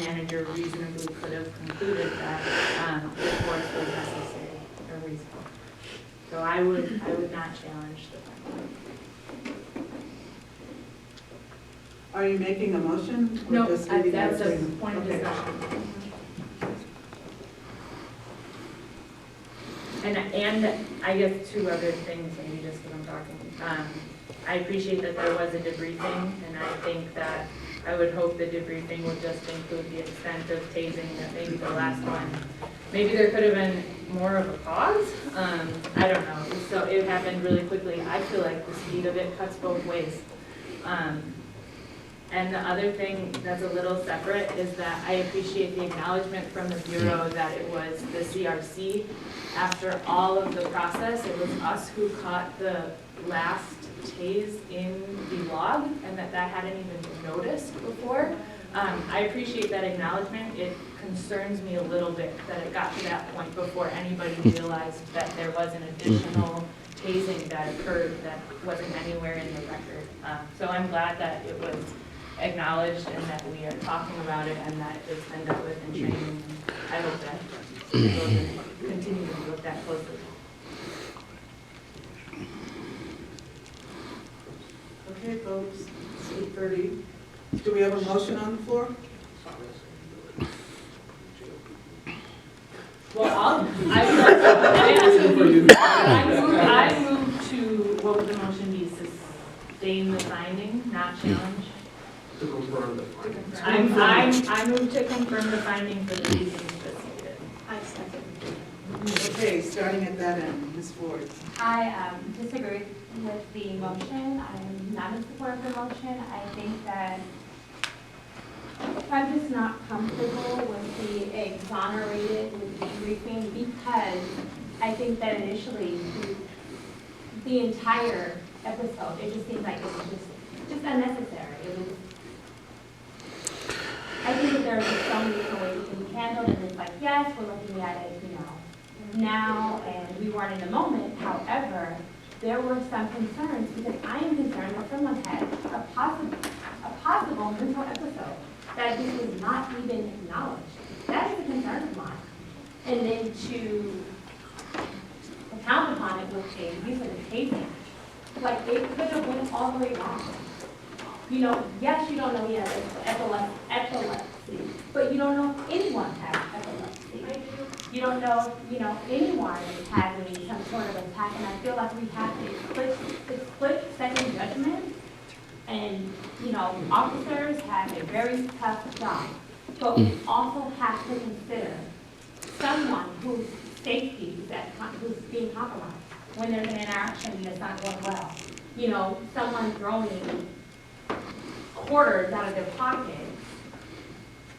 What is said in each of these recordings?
manager reasonably could have concluded that the force was necessary or reasonable. So I would not challenge the finding. Are you making a motion? Or No, just leaving that's a it? point of Okay. discussion. And I guess two other things, maybe just because I'm talking. I appreciate that there was a debriefing, and I think that I would hope the debriefing would just include the extent of tasing, that maybe the last one, maybe there could have been more of a pause. I don't know. So it happened really quickly. I feel like the speed of it cuts both ways. And the other thing that's a little separate is that I appreciate the acknowledgement from the Bureau that it was the CRC. After all of the process, it was us who caught the last tase in the log, and that hadn't even been noticed before. I appreciate that acknowledgement. It concerns me a little bit that it got to that point before anybody realized that there was an additional tasing that occurred that wasn't anywhere in the record. So I'm glad that it was acknowledged and that we are talking about it and that it's been dealt with in training. I hope that we'll continue to look that closely. Okay, folks, it's 8:30. Do we have a motion on the floor? Well, I move to, what would the motion be, sustain the finding, not challenge? To confirm the finding. I move to confirm the finding for the reasons that stated. I second. Okay, starting at that end, Ms. Ford. I disagree with the motion. I'm not in support of the motion. I think that I'm just not comfortable with the exonerated, with debriefing, because I think that initially the entire episode, it just seems like it was just unnecessary. It was, I think that there are just so many different ways it can be handled, and it's like, yes, we're looking at it, now, and we weren't in the moment. However, there were some concerns, because I am concerned that someone had a possible mental episode, that this was not even acknowledged. That is a concern of mine. And then to count upon it with a use of the tasing, like it could have went all the way wrong. Yes, you don't know he has epilepsy, but you don't know if anyone has epilepsy. You don't know, anyone is having some sort of attack, and I feel like we have to split second judgment, and, officers have a very tough job, but we also have to consider someone whose safety who's being compromised when there's an interaction that's not going well. Someone throwing quarters out of their pockets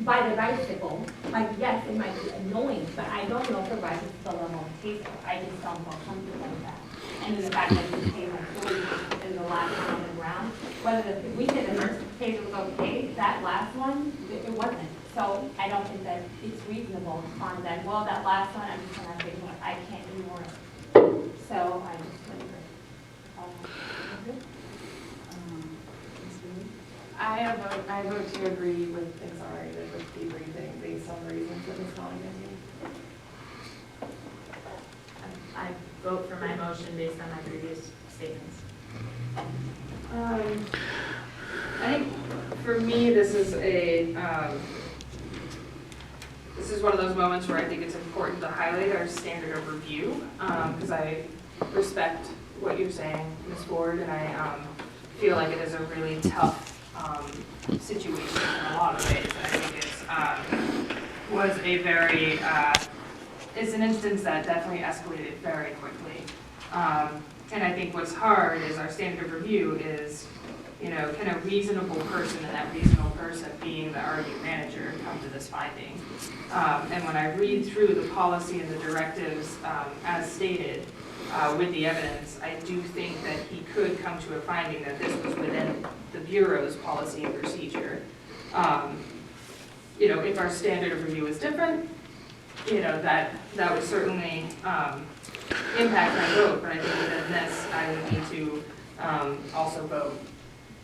by the bicycle, like, yes, it might be annoying, but I don't know if it rises to the level of taser. I just don't feel comfortable with that. And then the fact that the taser fully in the last common round, we said the first taser was okay, that last one, it wasn't. So I don't think that it's reasonable to find that, well, that last one, I'm just gonna take more, I can't do more. So I just wouldn't agree. I vote to agree with exonerated with debriefing based on the reasons that Ms. Collins gave. I vote for my motion based on my previous statements. I think for me, this is one of those moments where I think it's important to highlight our standard of review, because I respect what you're saying, Ms. Ford, and I feel like it is a really tough situation in a lot of ways. I think it's an instance that definitely escalated very quickly. And I think what's hard is our standard of review is, can a reasonable person, and that reasonable person being the argument manager, come to this finding? And when I read through the policy and the directives as stated with the evidence, I do think that he could come to a finding that this was within the Bureau's policy and procedure. If our standard of review is different, that would certainly impact my vote, but I think within this, I would need to also vote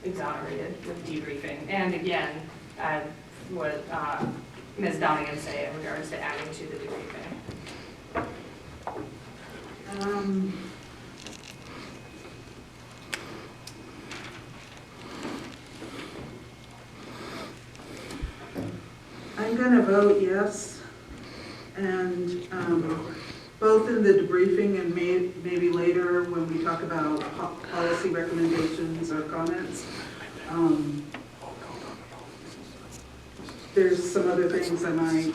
exonerated with debriefing. And again, what Ms. Donnigan say in regards to adding to the debriefing? I'm gonna vote yes, and both in the debriefing and maybe later when we talk about policy recommendations or comments. There's some other things I might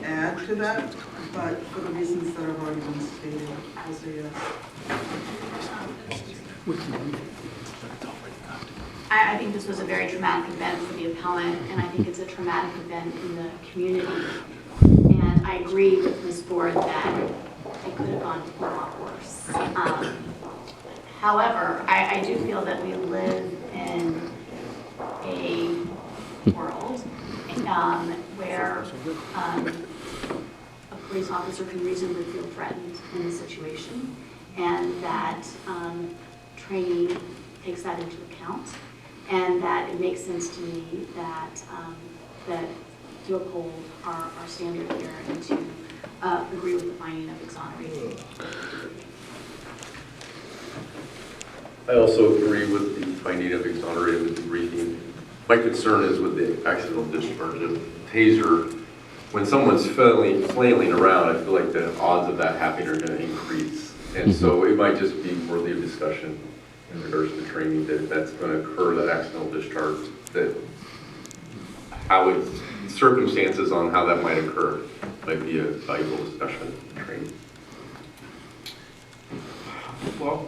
add to that, but for the reasons that have already been stated, I'll say yes. I think this was a very traumatic event for the appellant, and I think it's a traumatic event in the community. And I agree with Ms. Ford that it could have gone a lot worse. However, I do feel that we live in a world where a police officer can reasonably feel threatened in a situation, and that training takes that into account, and that it makes sense to me that that you uphold our standard here and to agree with the finding of exoneration. I also agree with the finding of exonerated with debriefing. My concern is with the accidental discharge of taser. When someone's flailing around, I feel like the odds of that happening are going to increase. And so it might just be worthy of discussion in regards to training that if that's going to occur, that accidental discharge, that how it, circumstances on how that might occur might be a valuable discussion in training. Well,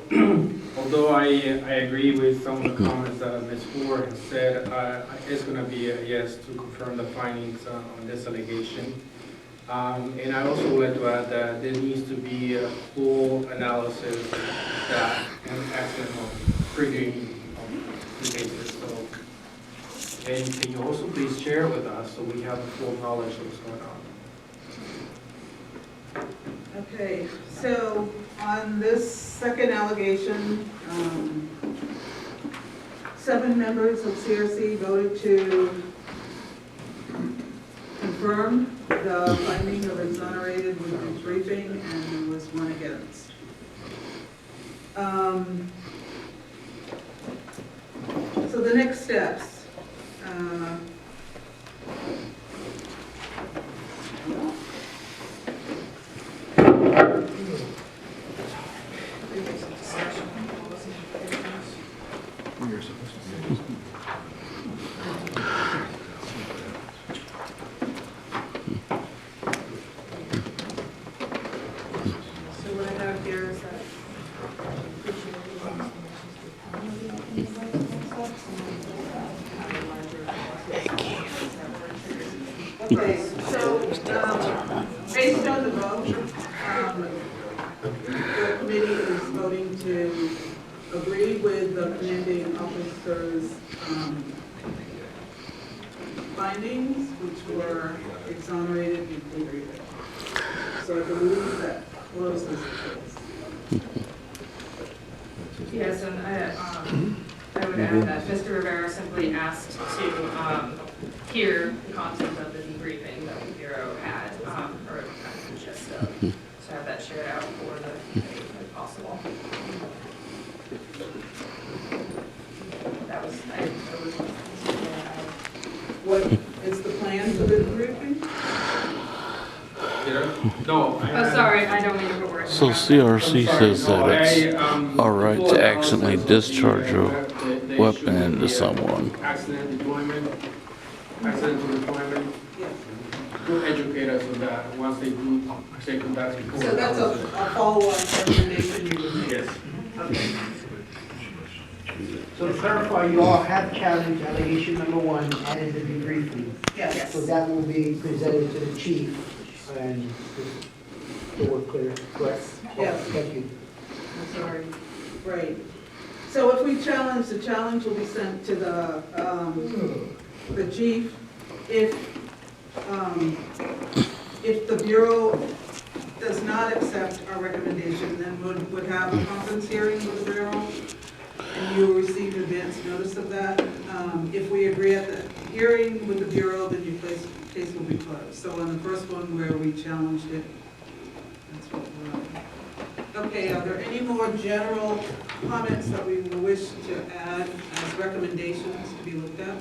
although I agree with some of the comments that Ms. Ford has said, it's going to be a yes to confirm the findings on this allegation. And I also would like to add that there needs to be a full analysis that an accidental triggering the cases. So, and can you also please share with us so we have the full knowledge of what's going on? Okay, so on this second allegation, 7 members of CRC voted to confirm the finding of exonerated with debriefing, and there was 1 against. So the next steps. Okay, so based on the vote, the committee is voting to agree with the commanding officer's findings, which were exonerated and debriefed. So I believe that closes the case. Yes, and I would add that Mr. Rivera simply asked to hear the content of the debriefing that the Bureau had, or just to have that shared out for the committee if possible. That was, What is the plan for the debriefing? No. oh, sorry, I don't mean to put words in So your mouth. CRC says that it's all right to accidentally discharge a weapon into someone. Accidental deployment, Yes. to educate us on that once they do come back to court. So that's a follow-up recommendation you would make? Yes. Okay. So to clarify, you all have challenged allegation number 1 added the debriefing. Yes. So that will be presented to the chief and the work clear, correct? Yes. Thank you. I'm sorry. Right. So if we challenge, the challenge will be sent to the chief. If the Bureau does not accept our recommendation, then would have a conference hearing with the Bureau, and you will receive advance notice of that. If we agree at the hearing with the Bureau, then you place case will be closed. So on the first one where we challenged it, that's what we're on. Okay, are there any more general comments that we wish to add as recommendations to be looked at?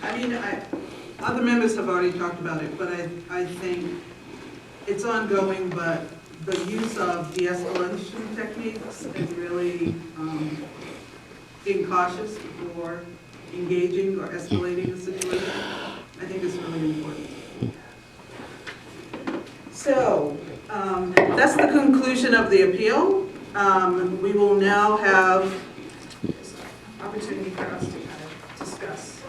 I mean, other members have already talked about it, but I think it's ongoing, but the use of de-escalation techniques and really being cautious before engaging or escalating the situation, I think is really important. So, that's the conclusion of the appeal. We will now have Opportunity for us to kind of discuss.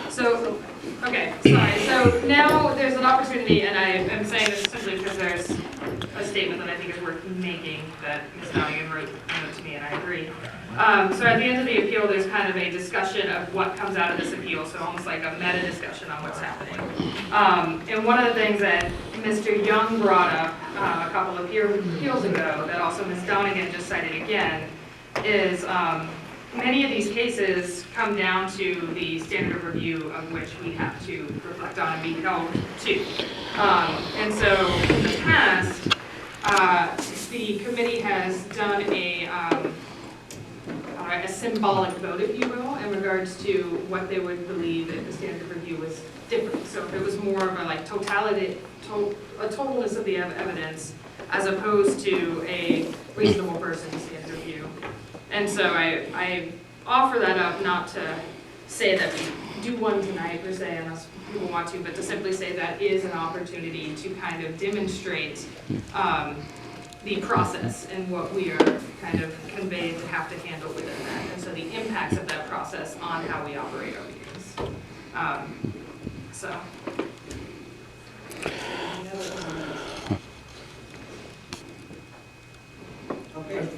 So, okay, sorry. So now there's an opportunity, and I am saying this simply because there's a statement that I think is worth making that Ms. Downing wrote to me, and I agree. So at the end of the appeal, there's kind of a discussion of what comes out of this appeal, so almost like a meta discussion on what's happening. And one of the things that Mr. Young brought up a couple of appeals ago, that also Ms. Downing just cited again, is many of these cases come down to the standard of review of which we have to reflect on and be held to. And so in the past, the committee has done a symbolic vote, if you will, in regards to what they would believe that the standard of review was different. So if it was more of a like totalness of the evidence as opposed to a reasonable person's standard of review. And so I offer that up not to say that we do one tonight per se unless people want to, but to simply say that is an opportunity to kind of demonstrate the process and what we are kind of conveyed to have to handle within that. And so the impacts of that process on how we operate our meetings. So